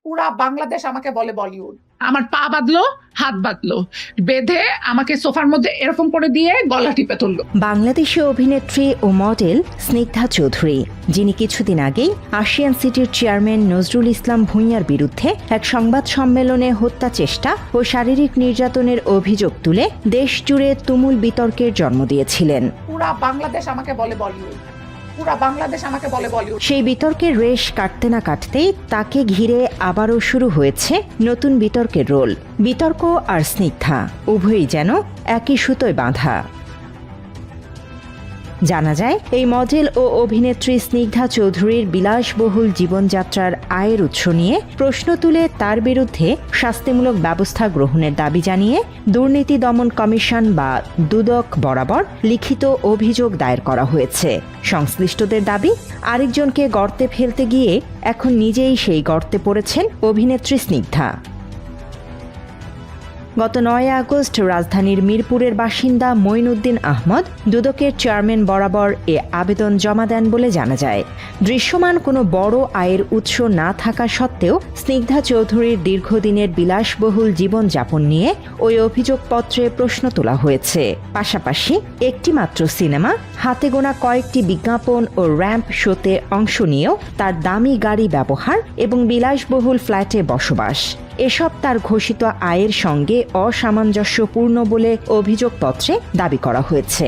পুরা বাংলাদেশ আমাকে বলে বলিউড। আমার পা বাঁধলো, হাত বাঁধলো, বেঁধে আমাকে সোফার মধ্যে এরকম করে দিয়ে গলা টিপে তুললো। বাংলাদেশি অভিনেত্রী ও মডেল স্নিগ্ধা চৌধুরী, যিনি কিছুদিন আগেই আশিয়ান সিটির চেয়ারম্যান নজরুল ইসলাম ভূঁইয়ার বিরুদ্ধে এক সংবাদ সম্মেলনে হত্যা চেষ্টা ও শারীরিক নির্যাতনের অভিযোগ তুলে দেশ জুড়ে তুমুল বিতর্কের জন্ম দিয়েছিলেন। পুরা বাংলাদেশ আমাকে বলে বলিউড, পুরা বাংলাদেশ আমাকে বলে বলিউড। সেই বিতর্কের রেশ কাটতে না কাটতেই তাকে ঘিরে আবারও শুরু হয়েছে নতুন বিতর্কের রোল। বিতর্ক আর স্নিগ্ধা উভয়ই যেন একই সুতোয় বাঁধা। জানা যায়, এই মডেল ও অভিনেত্রী স্নিগ্ধা চৌধুরীর বিলাসবহুল জীবনযাত্রার আয়ের উৎস নিয়ে প্রশ্ন তুলে তার বিরুদ্ধে শাস্তিমূলক ব্যবস্থা গ্রহণের দাবি জানিয়ে দুর্নীতি দমন কমিশন বা দুদক বরাবর লিখিত অভিযোগ দায়ের করা হয়েছে। সংশ্লিষ্টদের দাবি, আরেকজনকে গর্তে ফেলতে গিয়ে এখন নিজেই সেই গর্তে পড়েছেন অভিনেত্রী স্নিগ্ধা। গত ৯ আগস্ট রাজধানীর মিরপুরের বাসিন্দা মঈনউদ্দিন আহমদ দুদকের চেয়ারম্যান বরাবর এ আবেদন জমা দেন বলে জানা যায়। দৃশ্যমান কোনো বড় আয়ের উৎস না থাকা সত্ত্বেও স্নিগ্ধা চৌধুরীর দীর্ঘদিনের বিলাসবহুল জীবনযাপন নিয়ে ওই অভিযোগপত্রে প্রশ্ন তোলা হয়েছে। পাশাপাশি একটি মাত্র সিনেমা, হাতে গোনা কয়েকটি বিজ্ঞাপন ও র্যাম্প শোতে অংশ নিয়েও তার দামি গাড়ি ব্যবহার এবং বিলাসবহুল ফ্ল্যাটে বসবাস, এসব তার ঘোষিত আয়ের সঙ্গে অসামঞ্জস্যপূর্ণ বলে অভিযোগপত্রে দাবি করা হয়েছে।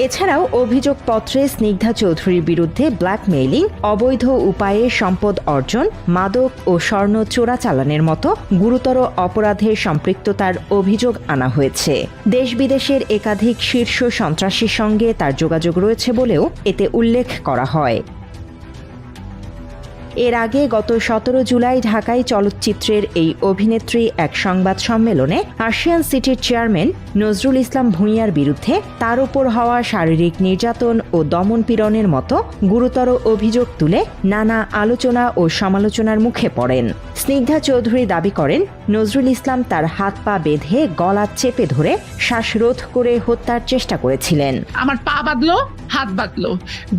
এছাড়াও অভিযোগপত্রে স্নিগ্ধা চৌধুরীর বিরুদ্ধে ব্ল্যাকমেইলিং, অবৈধ উপায়ে সম্পদ অর্জন, মাদক ও স্বর্ণ চোরাচালানের মতো গুরুতর অপরাধের সম্পৃক্ততার অভিযোগ আনা হয়েছে। দেশ বিদেশের একাধিক শীর্ষ সন্ত্রাসীর সঙ্গে তার যোগাযোগ রয়েছে বলেও এতে উল্লেখ করা হয়। এর আগে গত ১৭ জুলাই ঢাকায় চলচ্চিত্রের এই অভিনেত্রী এক সংবাদ সম্মেলনে আশিয়ান সিটির চেয়ারম্যান নজরুল ইসলাম ভূঁইয়ার বিরুদ্ধে তার উপর হওয়া শারীরিক নির্যাতন ও দমনপীড়নের মতো গুরুতর অভিযোগ তুলে নানা আলোচনা ও সমালোচনার মুখে পড়েন। স্নিগ্ধা চৌধুরী দাবি করেন, নজরুল ইসলাম তার হাত পা বেঁধে গলা চেপে ধরে শ্বাসরোধ করে হত্যার চেষ্টা করেছিলেন। আমার পা বাঁধলো, হাত বাঁধলো,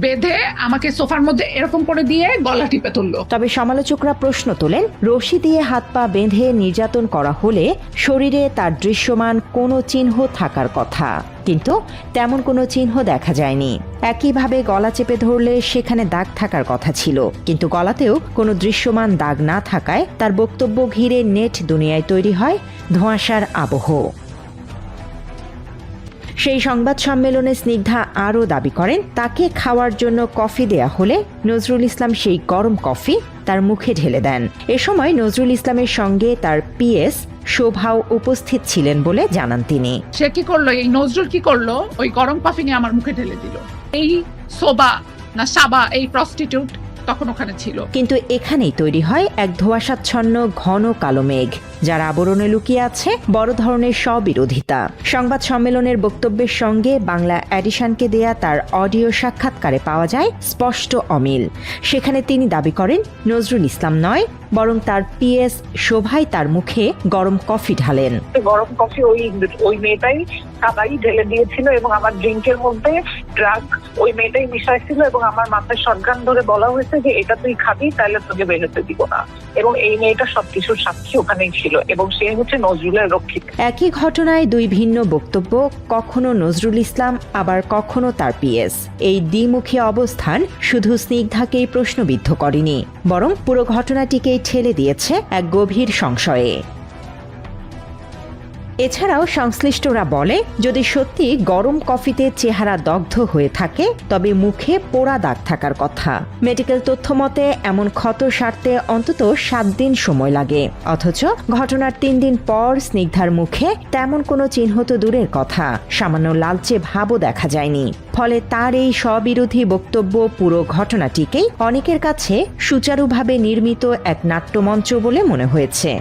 বেঁধে আমাকে সোফার মধ্যে এরকম করে দিয়ে গলা টিপে তুললো। তবে সমালোচকরা প্রশ্ন তোলেন, রশি দিয়ে হাত পা বেঁধে নির্যাতন করা হলে শরীরে তার দৃশ্যমান কোনো চিহ্ন থাকার কথা, কিন্তু তেমন কোনো চিহ্ন দেখা যায়নি। একইভাবে গলা চেপে ধরলে সেখানে দাগ থাকার কথা ছিল, কিন্তু গলাতেও কোনো দৃশ্যমান দাগ না থাকায় তার বক্তব্য ঘিরে নেট দুনিয়ায় তৈরি হয় ধোঁয়াশার আবহ। সেই সংবাদ সম্মেলনে স্নিগ্ধা আরও দাবি করেন, তাকে খাওয়ার জন্য কফি দেয়া হলে নজরুল ইসলাম সেই গরম কফি তার মুখে ঢেলে দেন। এ সময় নজরুল ইসলামের সঙ্গে তার পিএস শোভাও উপস্থিত ছিলেন বলে জানান তিনি। সে কি করলো, এই নজরুল কি করলো, ওই গরম কফি নিয়ে আমার মুখে ঢেলে দিল। এই সোবা না সাবা, এই প্রস্টিটিউট তখন ওখানে ছিল। কিন্তু এখানেই তৈরি হয় এক ধোঁয়াশাচ্ছন্ন ঘন কালো মেঘ, যার আবরণে লুকিয়ে আছে বড় ধরনের স্ববিরোধিতা। সংবাদ সম্মেলনের বক্তব্যের সঙ্গে বাংলা এডিশনকে দেয়া তার অডিও সাক্ষাৎকারে পাওয়া যায় স্পষ্ট অমিল। সেখানে তিনি দাবি করেন, নজরুল ইসলাম নয়, বরং তার পিএস শোভাই তার মুখে গরম কফি ঢালেন। গরম কফি ওই মেয়েটাই সবাই ঢেলে দিয়েছিল এবং আমার ড্রিঙ্কের মধ্যে ড্রাগ ওই মেয়েটাই মিশাইছিল এবং আমার মাথায় শটগান ধরে বলা হয়েছে যে এটা তুই খাবি, তাহলে তোকে বেরোতে দিব না। এবং এই মেয়েটা সবকিছুর সাক্ষী ওখানেই ছিল এবং সে হচ্ছে নজরুলের রক্ষিত। একই ঘটনায় দুই ভিন্ন বক্তব্য, কখনো নজরুল ইসলাম আবার কখনো তার পিএস। এই দ্বিমুখী অবস্থান শুধু স্নিগ্ধাকেই প্রশ্নবিদ্ধ করেনি, বরং পুরো ঘটনাটিকেই ঠেলে দিয়েছে এক গভীর সংশয়ে। এছাড়াও সংশ্লিষ্টরা বলে, যদি সত্যি গরম কফিতে চেহারা দগ্ধ হয়ে থাকে তবে মুখে পোড়া দাগ থাকার কথা। মেডিকেল তথ্য মতে এমন ক্ষত সারতে অন্তত ৭ দিন সময় লাগে, অথচ ঘটনার ৩ দিন পর স্নিগ্ধার মুখে তেমন কোনো চিহ্ন তো দূরের কথা, সামান্য লালচে ভাবও দেখা যায়নি। ফলে তার এই স্ববিরোধী বক্তব্য পুরো ঘটনাটিকেই অনেকের কাছে সুচারুভাবে নির্মিত এক নাট্যমঞ্চ বলে মনে হয়েছে।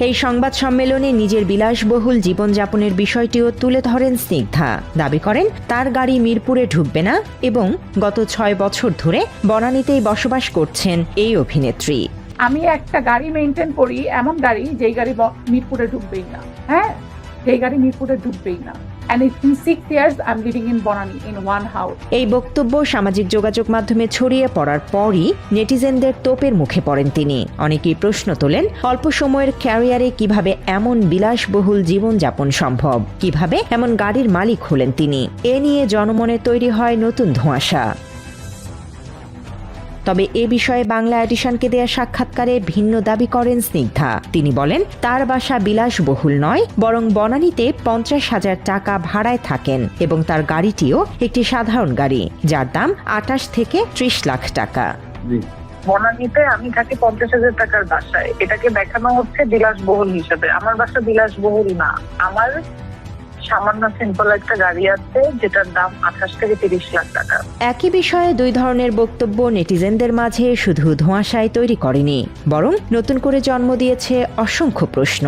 এই সংবাদ সম্মেলনে নিজের বিলাসবহুল জীবনযাপনের বিষয়টিও তুলে ধরেন স্নিগ্ধা। দাবি করেন, তার গাড়ি মিরপুরে ঢুকবে না এবং গত ৬ বছর ধরে বনানীতেই বসবাস করছেন এই অভিনেত্রী। আমি একটা গাড়ি মেনটেন করি, এমন গাড়ি যেই গাড়ি মিরপুরে ঢুকবেই না। হ্যাঁ, যেই গাড়ি মিরপুরে ঢুকবেই না। And in 6 years, I'm living in Bonani in one house. এই বক্তব্য সামাজিক যোগাযোগ মাধ্যমে ছড়িয়ে পড়ার পরই নেটিজেনদের তোপের মুখে পড়েন তিনি। অনেকেই প্রশ্ন তোলেন, অল্প সময়ের ক্যারিয়ারে কিভাবে এমন বিলাসবহুল জীবনযাপন সম্ভব, কিভাবে এমন গাড়ির মালিক হলেন তিনি। এ নিয়ে জনমনে তৈরি হয় নতুন ধোঁয়াশা। তবে এ বিষয়ে বাংলা এডিশনকে দেয়া সাক্ষাৎকারে ভিন্ন দাবি করেন স্নিগ্ধা। তিনি বলেন, তার বাসা বিলাসবহুল নয়, বরং বনানীতে 50,000 টাকা ভাড়ায় থাকেন এবং তার গাড়িটিও একটি সাধারণ গাড়ি, যার দাম 28 থেকে 30 লাখ টাকা। বনানীতে আমি থাকি 50,000 টাকার বাসায়, এটাকে দেখানো হচ্ছে বিলাসবহুল হিসেবে। আমার বাসা বিলাসবহুল না, আমার সামান্য সিম্পল একটা গাড়ি আছে যেটার দাম 28 থেকে 30 লাখ টাকা। একই বিষয়ে দুই ধরনের বক্তব্য নেটিজেনদের মাঝে শুধু ধোঁয়াশায় তৈরি করেনি, বরং নতুন করে জন্ম দিয়েছে অসংখ্য প্রশ্ন।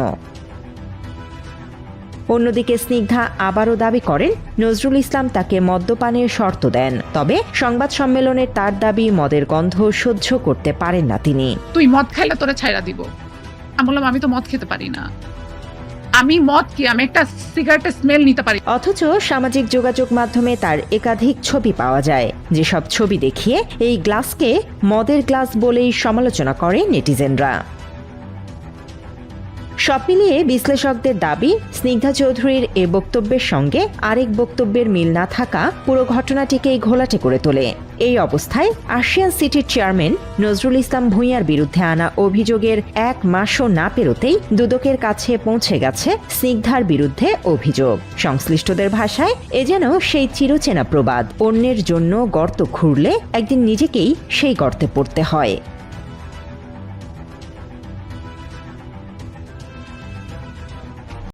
অন্যদিকে স্নিগ্ধা আবারও দাবি করেন, নজরুল ইসলাম তাকে মদ্যপানের শর্ত দেন, তবে সংবাদ সম্মেলনে তার দাবি মদের গন্ধ সহ্য করতে পারেন না তিনি। তুই মদ খাইলে তোরে ছাইড়া দিব। আমি বললাম, আমি তো মদ খেতে পারি না, আমি মদ কি, আমি একটা সিগারেটের স্মেল নিতে পারি। অথচ সামাজিক যোগাযোগ মাধ্যমে তার একাধিক ছবি পাওয়া যায়, যেসব ছবি দেখিয়ে এই গ্লাসকে মদের গ্লাস বলেই সমালোচনা করে নেটিজেনরা। সব মিলিয়ে বিশ্লেষকদের দাবি, স্নিগ্ধা চৌধুরীর এ বক্তব্যের সঙ্গে আরেক বক্তব্যের মিল না থাকা পুরো ঘটনাটিকেই ঘোলাটে করে তোলে। এই অবস্থায় আশিয়ান সিটির চেয়ারম্যান নজরুল ইসলাম ভূঁইয়ার বিরুদ্ধে আনা অভিযোগের 1 মাসও না পেরোতেই দুদকের কাছে পৌঁছে গেছে স্নিগ্ধার বিরুদ্ধে অভিযোগ। সংশ্লিষ্টদের ভাষায় এ যেন সেই চিরচেনা প্রবাদ, অন্যের জন্য গর্ত খুঁড়লে একদিন নিজেকেই সেই গর্তে পড়তে হয়।